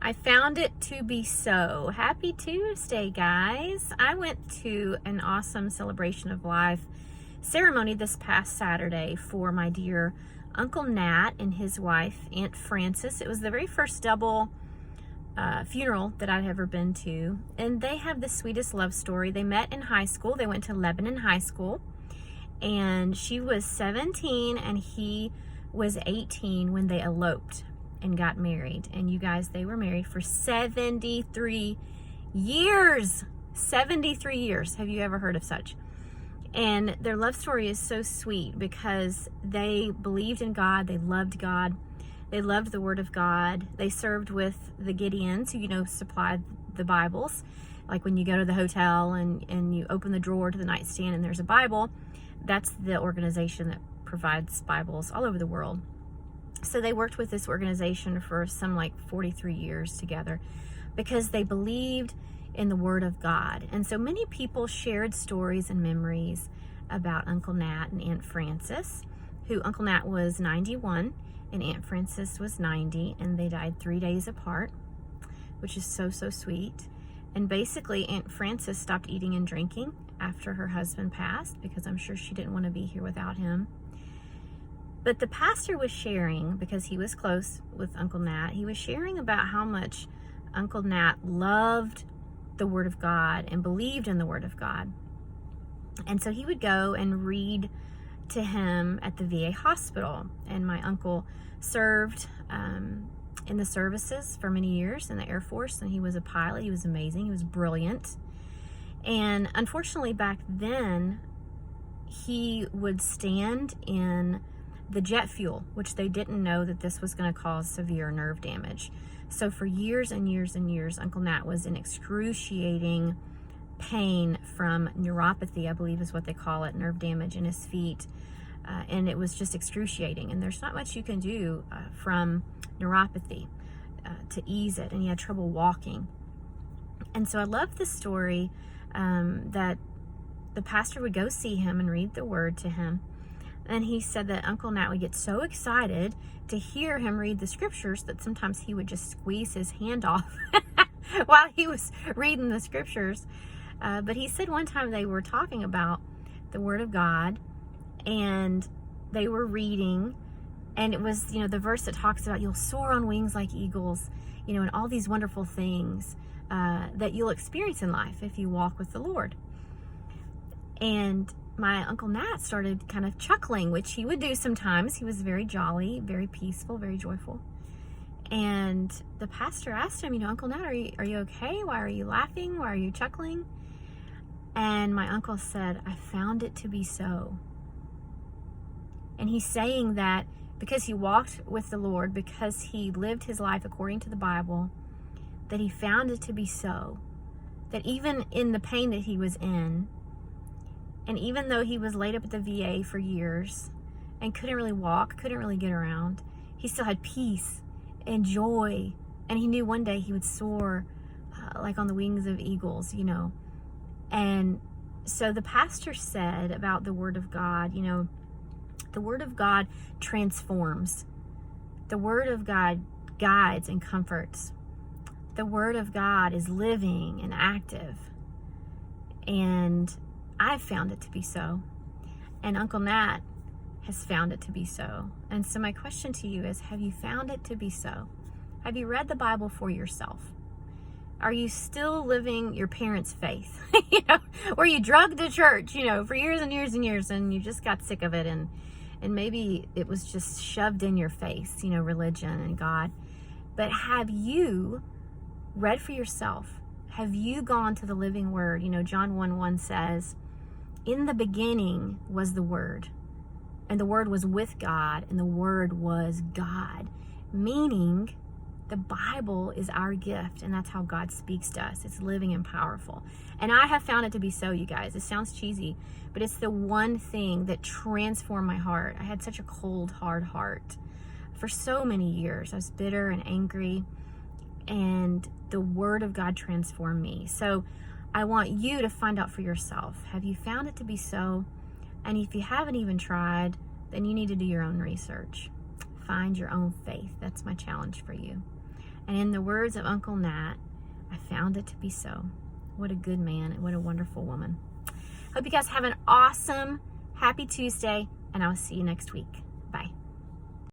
I found it to be so. Happy Tuesday, guys. I went to an awesome celebration of life ceremony this past Saturday for my dear Uncle Nat and his wife, Aunt Frances. It was the very first double funeral that I'd ever been to. And they have the sweetest love story. They met in high school. They went to Lebanon High School. And she was 17 and he was 18 when they eloped and got married. And you guys, they were married for 73 years. 73 years. Have you ever heard of such? And their love story is so sweet because they believed in God. They loved God. They loved the Word of God. They served with the Gideons, who, supplied the Bibles. Like when you go to the hotel and you open the drawer to the nightstand and there's a Bible, that's the organization that provides Bibles all over the world. So they worked with this organization for some 43 years together because they believed in the Word of God. And so many people shared stories and memories about Uncle Nat and Aunt Frances, who Uncle Nat was 91 and Aunt Frances was 90, and they died 3 days apart, which is so, so sweet. And basically, Aunt Frances stopped eating and drinking after her husband passed because I'm sure she didn't want to be here without him. But the pastor was sharing, because he was close with Uncle Nat, he was sharing about how much Uncle Nat loved the Word of God and believed in the Word of God. And so he would go and read to him at the VA hospital. And my uncle served in the services for many years in the Air Force, and he was a pilot. He was amazing. He was brilliant. And unfortunately, back then, he would stand in the jet fuel, which they didn't know that this was going to cause severe nerve damage. So for years and years and years, Uncle Nat was in excruciating pain from neuropathy, I believe is what they call it, nerve damage in his feet. And it was just excruciating. And there's not much you can do from neuropathy to ease it. And he had trouble walking. And so I love the story that the pastor would go see him and read the Word to him. And he said that Uncle Nat would get so excited to hear him read the scriptures that sometimes he would just squeeze his hand off while he was reading the scriptures. But he said one time they were talking about the Word of God, and they were reading, and it was, the verse that talks about you'll soar on wings like eagles, and all these wonderful things that you'll experience in life if you walk with the Lord. And my Uncle Nat started kind of chuckling, which he would do sometimes. He was very jolly, very peaceful, very joyful. And the pastor asked him, Uncle Nat, are you okay? Why are you laughing? Why are you chuckling? And my uncle said, I found it to be so. And he's saying that because he walked with the Lord, because he lived his life according to the Bible, that he found it to be so. That even in the pain that he was in, and even though he was laid up at the VA for years and couldn't really walk, couldn't really get around, he still had peace and joy. And he knew one day he would soar like on the wings of eagles, And so the pastor said about the Word of God, the Word of God transforms. The Word of God guides and comforts. The Word of God is living and active. And I've found it to be so. And Uncle Nat has found it to be so. And so my question to you is, have you found it to be so? Have you read the Bible for yourself? Are you still living your parents' faith? Were you drugged to church, for years and years and years, and you just got sick of it, and maybe it was just shoved in your face, religion and God. But have you read for yourself? Have you gone to the living Word? John 1:1 says, in the beginning was the Word, and the Word was with God, and the Word was God. Meaning, the Bible is our gift, and that's how God speaks to us. It's living and powerful. And I have found it to be so, you guys. It sounds cheesy, but it's the one thing that transformed my heart. I had such a cold, hard heart for so many years. I was bitter and angry, and the Word of God transformed me. So I want you to find out for yourself. Have you found it to be so? And if you haven't even tried, then you need to do your own research. Find your own faith. That's my challenge for you. And in the words of Uncle Nat, I found it to be so. What a good man and what a wonderful woman. Hope you guys have an awesome, happy Tuesday, and I'll see you next week.